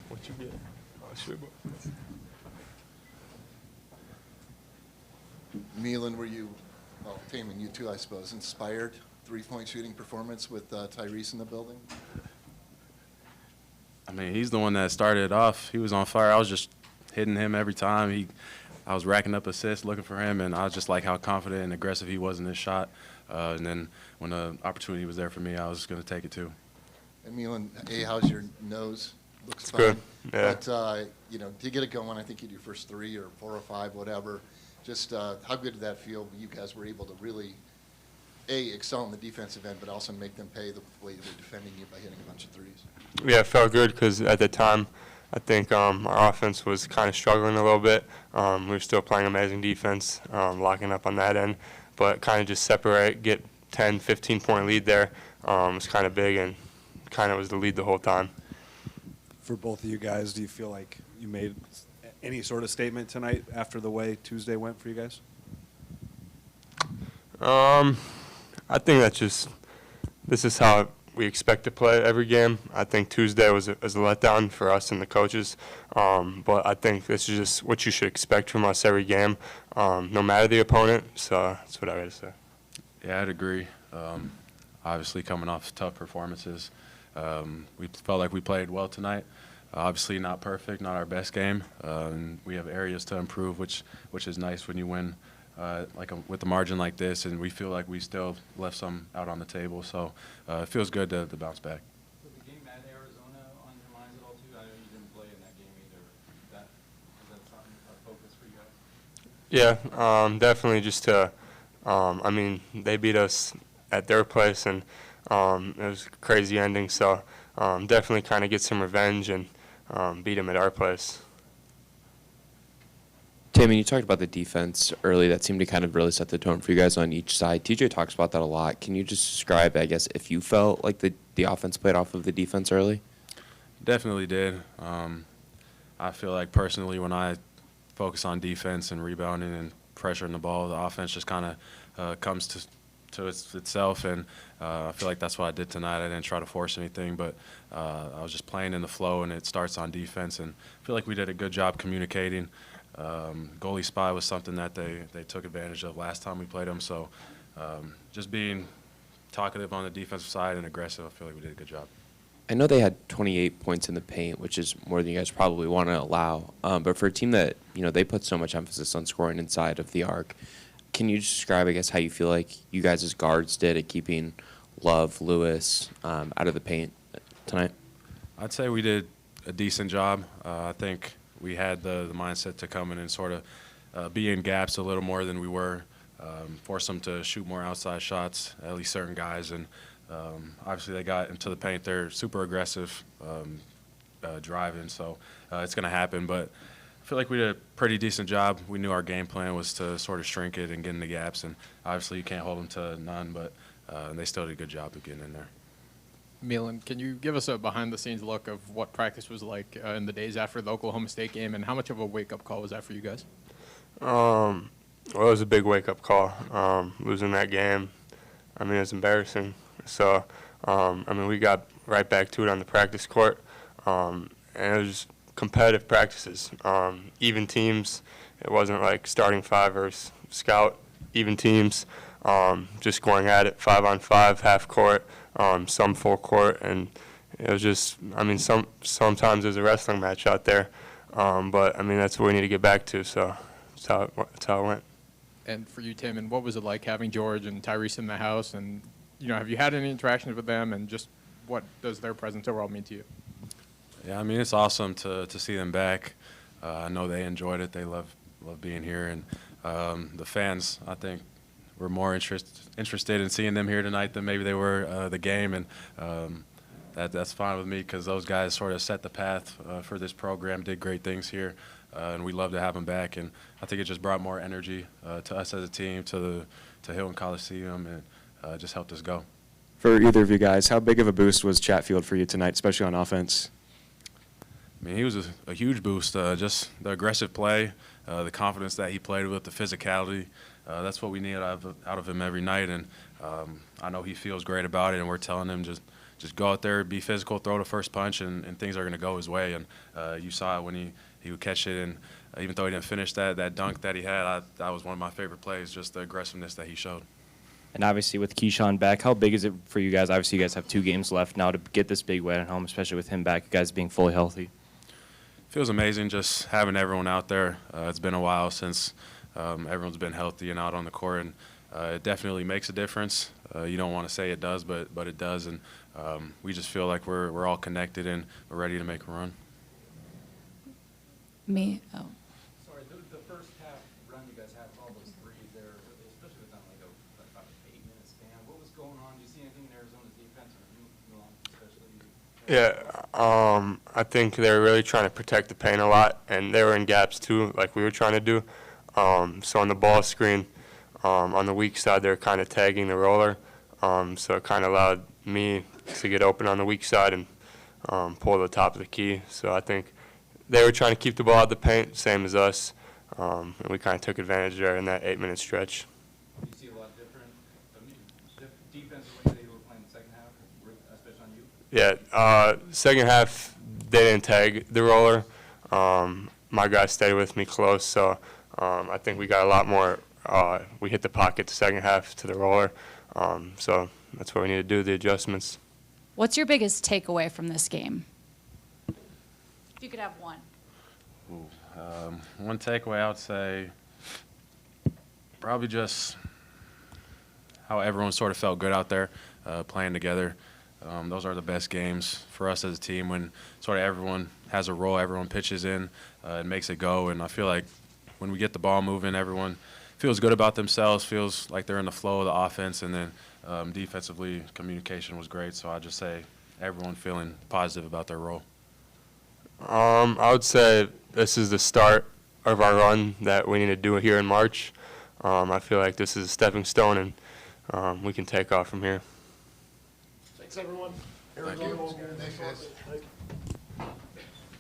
What you get? Oh, shit, bro. Milan, were you, well, Tamin, you too, I suppose, inspired three-point shooting performance with Tyrese in the building? I mean, he's the one that started it off. He was on fire. I was just hitting him every time. I was racking up assists looking for him, and I was just like how confident and aggressive he was in his shot. And then when the opportunity was there for me, I was just going to take it too. And Milan, how's your nose? Looks It's fine. good. Yeah. But, to get it going, I think you do first 3 or 4 or 5, whatever. Just how good did that feel? You guys were able to really, excel in the defensive end, but also make them pay the way they're defending you by hitting a bunch of threes. Yeah, it felt good because at the time, I think our offense was kind of struggling a little bit. We were still playing amazing defense, locking up on that end, but kind of just separate, get 10, 15-point lead there was kind of big and kind of was the lead the whole time. For both of you guys, do you feel like you made any sort of statement tonight after the way Tuesday went for you guys? I think this is how we expect to play every game. I think Tuesday was a letdown for us and the coaches, but I think this is just what you should expect from us every game, no matter the opponent. So that's what I got to say. Yeah, I'd agree. Obviously, coming off tough performances, we felt like we played well tonight. Obviously, not perfect, not our best game, and we have areas to improve, which is nice when you win with a margin like this, and we feel like we still left some out on the table. So it feels good to bounce back. Was the game at Arizona on your minds at all too? I know you didn't play in that game either. Is that something a focus for you guys? Yeah, definitely just to, I mean, they beat us at their place, and it was a crazy ending. So definitely kind of get some revenge and beat them at our place. Tamin, you talked about the defense early. That seemed to kind of really set the tone for you guys on each side. TJ talks about that a lot. Can you just describe, I guess, if you felt like the offense played off of the defense early? Definitely did. I feel like personally when I focus on defense and rebounding and pressuring the ball, the offense just kind of comes to itself, and I feel like that's what I did tonight. I didn't try to force anything, but I was just playing in the flow, and it starts on defense, and I feel like we did a good job communicating. Goalie spy was something that they took advantage of last time we played them, so just being talkative on the defensive side and aggressive, I feel like we did a good job. I know they had 28 points in the paint, which is more than you guys probably want to allow, but for a team that, they put so much emphasis on scoring inside of the arc, can you describe, I guess, how you feel like you guys as guards did at keeping Love, Lewis out of the paint tonight? I'd say we did a decent job. I think we had the mindset to come in and sort of be in gaps a little more than we were, force them to shoot more outside shots, at least certain guys. And obviously they got into the paint. They're super aggressive driving, so it's going to happen. But I feel like we did a pretty decent job. We knew our game plan was to sort of shrink it and get in the gaps. And obviously you can't hold them to none, but they still did a good job of getting in there. Milan, can you give us a behind-the-scenes look of what practice was like in the days after the Oklahoma State game, and how much of a wake-up call was that for you guys? Well, it was a big wake-up call. Losing that game, I mean, it's embarrassing. So, I mean, we got right back to it on the practice court, and it was competitive practices. Even teams. It wasn't like starting five or scout. Even teams, just going at it 5-on-5, half court. Some full court, and it was just, I mean, sometimes there's a wrestling match out there, but I mean, that's what we need to get back to, so that's how it went. And for you, Tim, and what was it like having George and Tyrese in the house, and, have you had any interactions with them, and just what does their presence overall mean to you? Yeah, I mean, it's awesome to see them back. I know they enjoyed it. They love being here, and the fans, I think, we're more interested in seeing them here tonight than maybe they were the game, and that's fine with me because those guys sort of set the path for this program, did great things here, and we love to have them back. And I think it just brought more energy to us as a team, to Hilton Coliseum, and just helped us go. For either of you guys, how big of a boost was Chatfield for you tonight, especially on offense? I mean, he was a huge boost. Just the aggressive play, the confidence that he played with, the physicality. That's what we need out of him every night, and I know he feels great about it, and we're telling him just just go out there, be physical, throw the first punch, and things are going to go his way. And you saw it when he would catch it, and even though he didn't finish that dunk that he had, that was one of my favorite plays, just the aggressiveness that he showed. And obviously with Keyshawn back, how big is it for you guys? Obviously you guys have 2 games left now to get this big win at home, especially with him back, you guys being fully healthy. Feels amazing just having everyone out there. It's been a while since everyone's been healthy and out on the court, and it definitely makes a difference. You don't want to say it does, but it does, and we just feel like we're all connected and we're ready to make a run. Me? Oh. Sorry, the first half run you guys had with all those threes there, especially within like about an 8-minute span. What was going on? Do you see anything in Arizona's defense or Milan especially? Yeah, I think they were really trying to protect the paint a lot, and they were in gaps too, like we were trying to do. So on the ball screen, on the weak side, they were kind of tagging the roller. So it kind of allowed me to get open on the weak side and pull the top of the key. So I think they were trying to keep the ball out of the paint, same as us, and we kind of took advantage there in that 8-minute stretch. Do you see a lot different defensively that you were playing the second half, especially on you? Yeah, second half, they didn't tag the roller. My guys stayed with me close, so I think we got a lot more. We hit the pocket the second half to the roller, so that's what we need to do, the adjustments. What's your biggest takeaway from this game? If you could have one. One takeaway I would say probably just how everyone sort of felt good out there playing together. Those are the best games for us as a team when sort of everyone has a role, everyone pitches in and makes it go. And I feel like when we get the ball moving, everyone feels good about themselves, feels like they're in the flow of the offense, and then defensively communication was great. So I just say everyone feeling positive about their role. I would say this is the start of our run that we need to do here in March. I feel like this is a stepping stone, and we can take off from here. Thanks, everyone. Arizona will be next.